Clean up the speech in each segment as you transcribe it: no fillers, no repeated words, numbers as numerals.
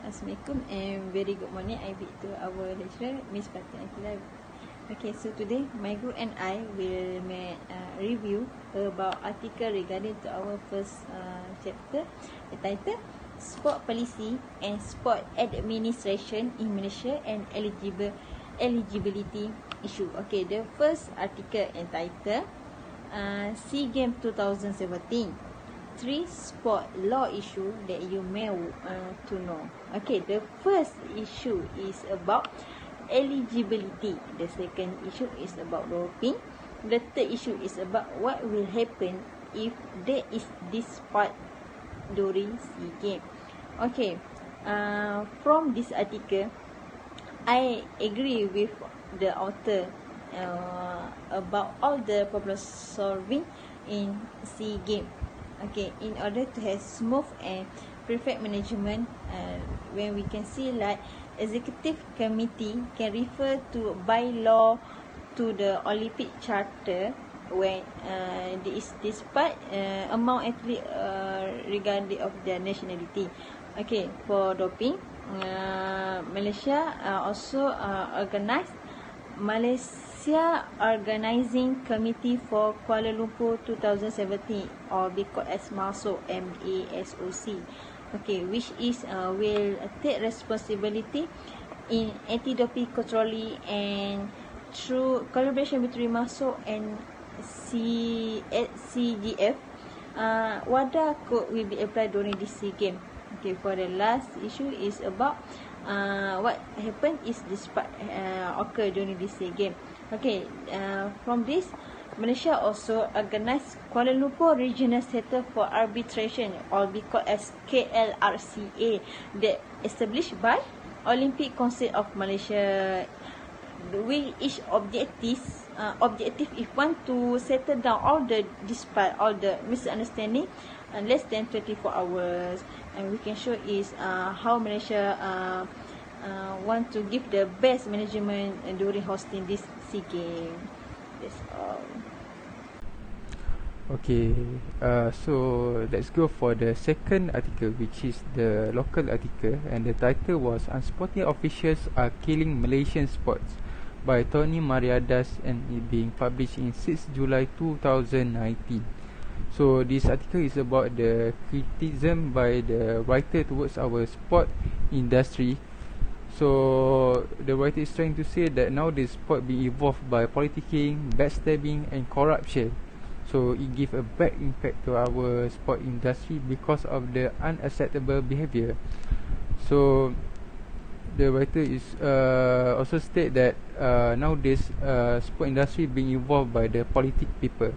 Assalamualaikum and very good morning. I bid to our lecturer, Miss Fatin Akila. Okay, so today my group and I will make review about article regarding to our first chapter, the title Sport Policy and Sport Administration in Malaysia and Eligibility Issue. Okay, the first article entitled SEA Games 2017. 3 sport law issue that you may to know. Okay, the first issue is about eligibility. The second issue is about doping. The third issue is about what will happen if there is this sport during SEA Games. Okay, from this article, I agree with the author about all the problem solving in SEA Games. Okay, in order to have smooth and perfect management, when we can see like executive committee can refer to by law to the Olympic Charter when there is this part among athlete regarding of their nationality. Okay, for doping, Malaysia also organized Malaysia Organising Committee for Kuala Lumpur 2017, or be called as MASOC, MASOC. Okay, which is will take responsibility in anti-doping control and through collaboration between MASOC and CGF. WADA code will be applied during this SEA Games. Okay, for the last issue is about what happened is this part occur during this SEA Games. Okay, from this, Malaysia also organised Kuala Lumpur Regional Centre for Arbitration, or be called as KLRCA, that established by Olympic Council of Malaysia. With each objective if want to settle down all the dispute, all the misunderstanding less than 24 hours, and we can show is how Malaysia want to give the best management during hosting this SEA Games. That's all. Okay, so let's go for the second article, which is the local article, and the title was Unsporting Officials Are Killing Malaysian Sports by Tony Mariadas, and it being published in 6 July 2019. So this article is about the criticism by the writer towards our sport industry. So the writer is trying to say that now the sport being evolved by politicking, backstabbing and corruption. So it give a bad impact to our sport industry because of the unacceptable behaviour. So the writer is also state that nowadays sport industry being involved by the politic people.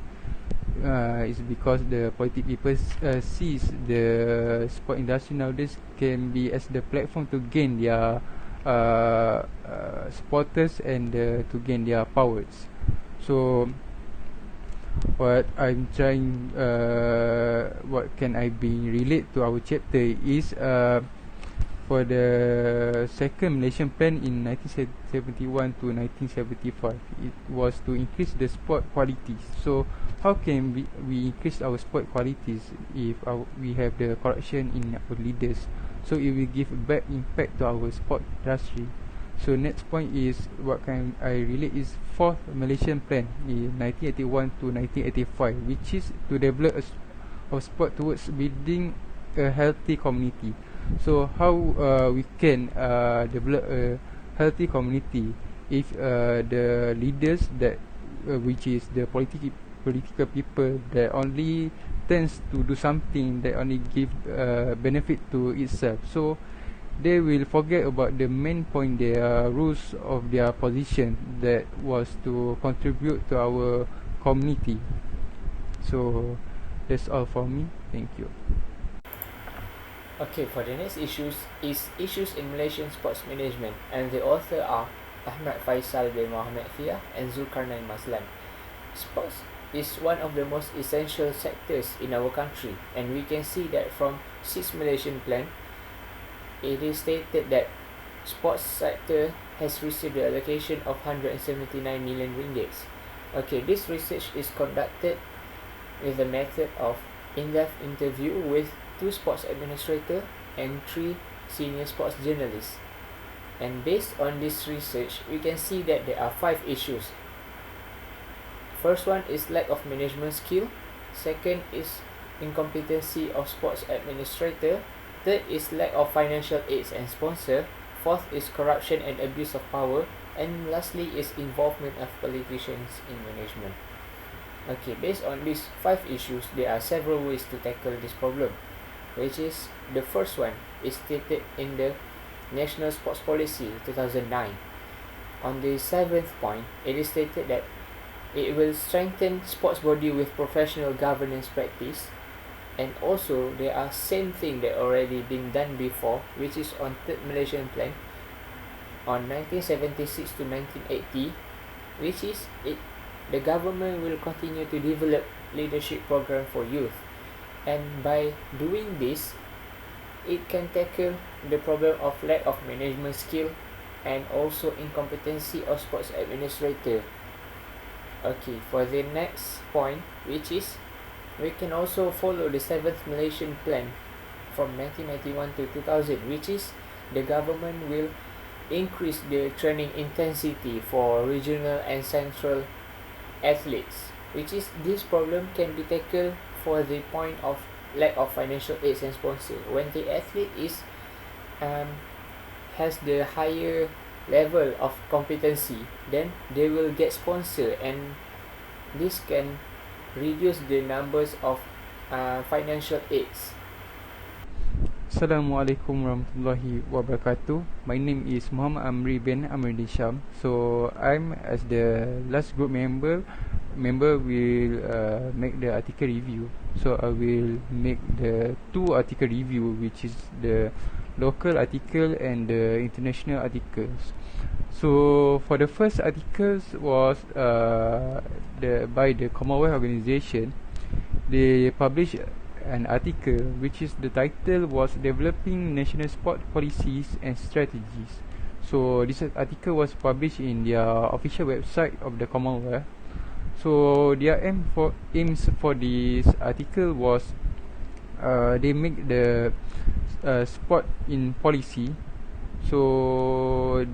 Is because the politic people sees the sport industry nowadays can be as the platform to gain their supporters and to gain their powers. So what I'm trying, what can I be relate to our chapter is for the second Malaysian plan in 1971 to 1975, it was to increase the sport qualities. So how can we increase our sport qualities if we have the corruption in our leaders? So it will give a bad impact to our sport industry. So next point is what can I relate is fourth Malaysian plan in 1981 to 1985, which is to develop a sport towards building a healthy community. So how we can develop a healthy community if the leaders that which is the political people that only tends to do something that only give benefit to itself. So they will forget about the main point, their rules of their position that was to contribute to our community. So that's all for me. Thank you. Okay, for the next issues is issues in Malaysian sports management, and the author are Ahmad Faisal bin Mohamed Fia and Zulkarnain Maslan. Sports is one of the most essential sectors in our country, and we can see that from 6 Malaysian plan, it is stated that sports sector has received the allocation of 179 million ringgit. Okay, this research is conducted with the method of in-depth interview with 2 sports administrator and 3 senior sports journalists. And based on this research, we can see that there are 5 issues. First one is lack of management skill. Second is incompetency of sports administrator. Third is lack of financial aids and sponsor. Fourth is corruption and abuse of power. And lastly is involvement of politicians in management. Okay, based on these 5 issues, there are several ways to tackle this problem, which is the first one is stated in the National Sports Policy 2009. On the 7th point, it is stated that it will strengthen sports body with professional governance practice, and also there are same thing that already been done before, which is on Third Malaysian Plan on 1976 to 1980, which is the government will continue to develop leadership program for youth, and by doing this, it can tackle the problem of lack of management skill and also incompetency of sports administrator. Okay, for the next point, which is we can also follow the 7th Malaysian Plan from 1991 to 2000, which is the government will increase the training intensity for regional and central athletes, which is this problem can be tackled for the point of lack of financial aids and sponsor. When the athlete is has the higher level of competency, then they will get sponsor, and this can reduce the numbers of financial aids. Assalamualaikum warahmatullahi wabarakatuh. My name is Muhammad Amri bin Amri Sham. So I'm as the last group member will make the article review. So I will make the 2 article review, which is the local article and the international articles. So for the first articles was by the Commonwealth Organization. They published an article which is the title was Developing National Sport Policies and Strategies. So this article was published in their official website of the Commonwealth. So their aims for this article was they make the sport in policy. So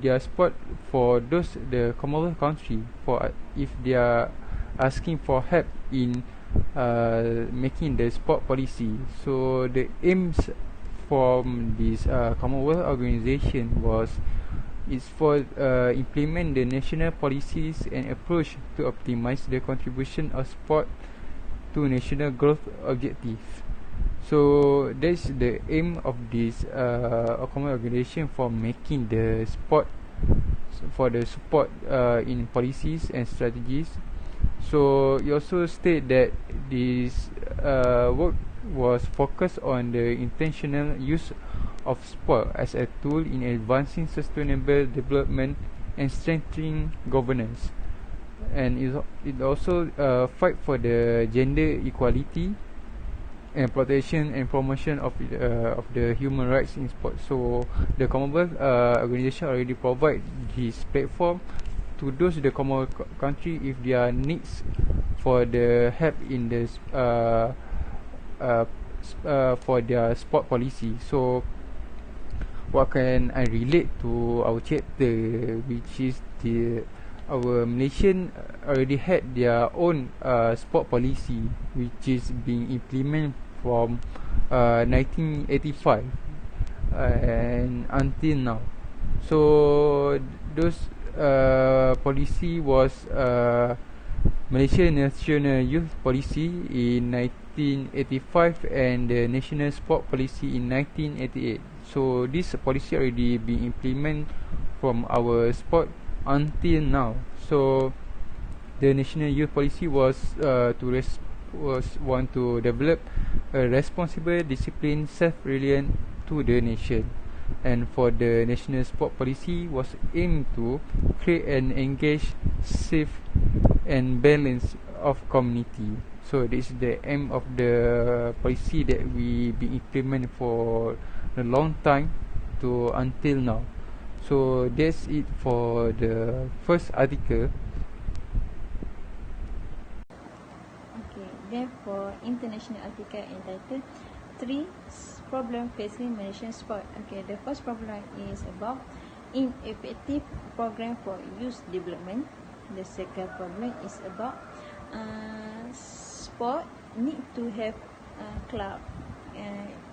their sport for those the Commonwealth country, for if they are asking for help in making the sport policy. So the aims from this Commonwealth organization is for implement the national policies and approach to optimize the contribution of sport to national growth objectives. So that's the aim of this Commonwealth organization for making the sport, for the support in policies and strategies. So you also state that this work was focused on the intentional use of sport as a tool in advancing sustainable development and strengthening governance, and it also fight for the gender equality and protection and promotion of the human rights in sport. So the Commonwealth organization already provide this platform to those the Commonwealth country if their needs for the help in the for their sport policy. So what can I relate to our chapter, which is our Malaysian already had their own sport policy, which is being implemented from 1985 and until now. So those policy was Malaysia National Youth Policy in 1985 and the National Sport Policy in 1988. So this policy already been implemented from our sport until now. So the National Youth Policy was want to develop a responsible, disciplined, self-reliant to the nation. And for the National Sport Policy was aimed to create an engaged, safe and balanced of community. So this is the aim of the policy that we been implement for a long time to until now. So that's it for the first article. Okay, therefore international article entitled three problem facing Malaysian sport. Okay, the first problem is about ineffective program for youth development. The second problem is about sport need to have club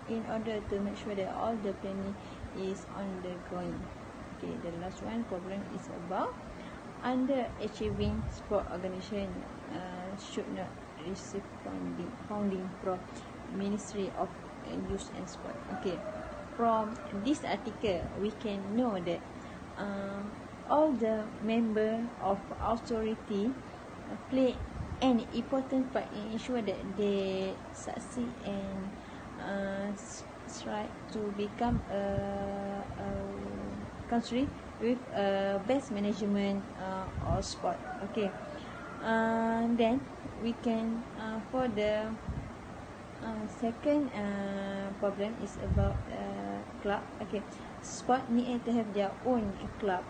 in order to make sure that all the planning is undergoing. Okay, the last one problem is about underachieving sport organisation should not receive funding from Ministry of Youth and Sport. Okay, from this article we can know that all the member of authority play an important part in ensure that they succeed and strive to become a country with best management or sport. Okay, then we can for the second problem is about club. Okay, sport need to have their own club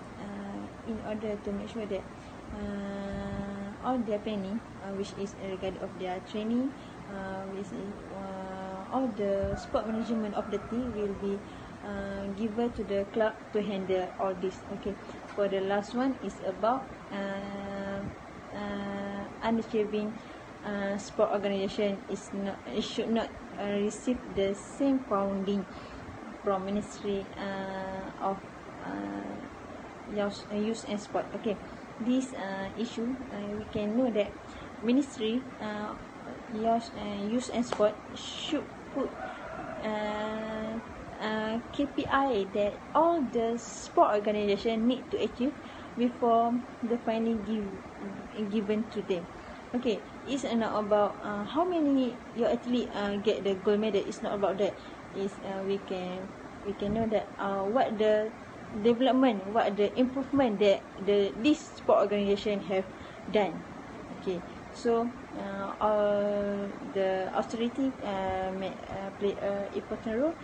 in order to make sure that all their planning, which is regarding of their training, which is all the sport management of the team will be given to the club to handle all this. Okay, for the last one is about unachieving sport organisation is not, it should not receive the same funding from Ministry of Youth and Sport. Okay, this issue we can know that Ministry Youth and Sport should put KPI that all the sport organisation need to achieve before the funding given to them. Okay, it's not about how many your athlete get the gold medal. It's not about that. Is we can know that what the development, what the improvement that this sport organisation have done. Okay, so the authority play a important role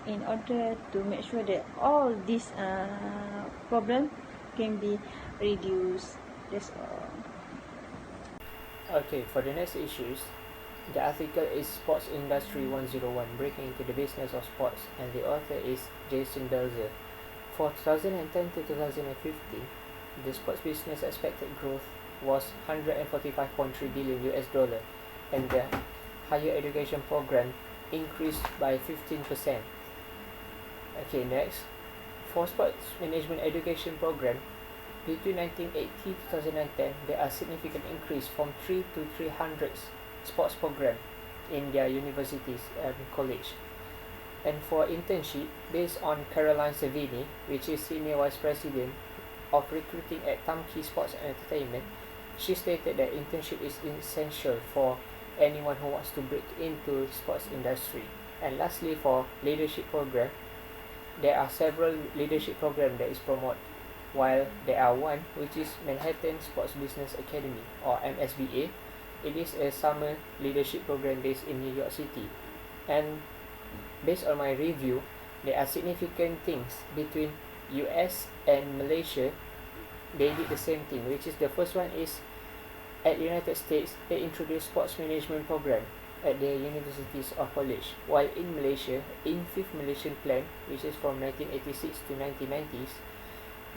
in order to make sure that all these problem can be reduced. That's all. Okay, for the next issues, the article is Sports Industry 101, Breaking into the Business of Sports, and the author is Jason Belzer. For 2010 to 2015, the sports business expected growth was $145.3 billion US dollar, and the higher education program increased by 15%. Okay, next, for sports management education program, between 1980 to 2010, there are significant increase from 3 to 300 sports program in their universities and college. And for internship, based on Caroline Savini, which is Senior Vice President of Recruiting at Tamki Sports and Entertainment, she stated that internship is essential for anyone who wants to break into sports industry. And lastly, for leadership program, there are several leadership programs that is promoted, while there are one which is Manhattan Sports Business Academy or MSBA. It is a summer leadership program based in New York City, and based on my review, there are significant things between US and Malaysia. They did the same thing, which is the first one is at United States they introduced sports management program at their universities or college, while in Malaysia, in 5th Malaysian Plan, which is from 1986 to 1990s,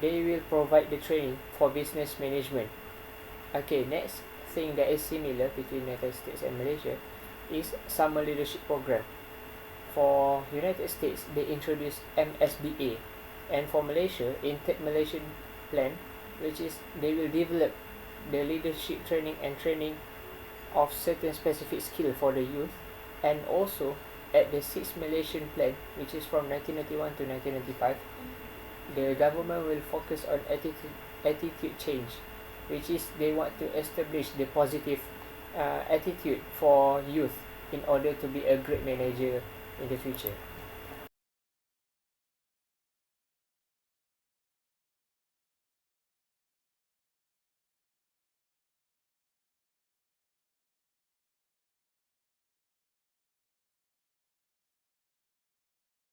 they will provide the training for business management. Okay, next thing that is similar between United States and Malaysia is summer leadership program. For United States, they introduced MSBA, and for Malaysia, in 3rd Malaysian Plan, which is they will develop the leadership training and training of certain specific skill for the youth, and also at the 6th Malaysian Plan, which is from 1991 to 1995, the government will focus on attitude change, which is they want to establish the positive attitude for youth in order to be a great manager in the future.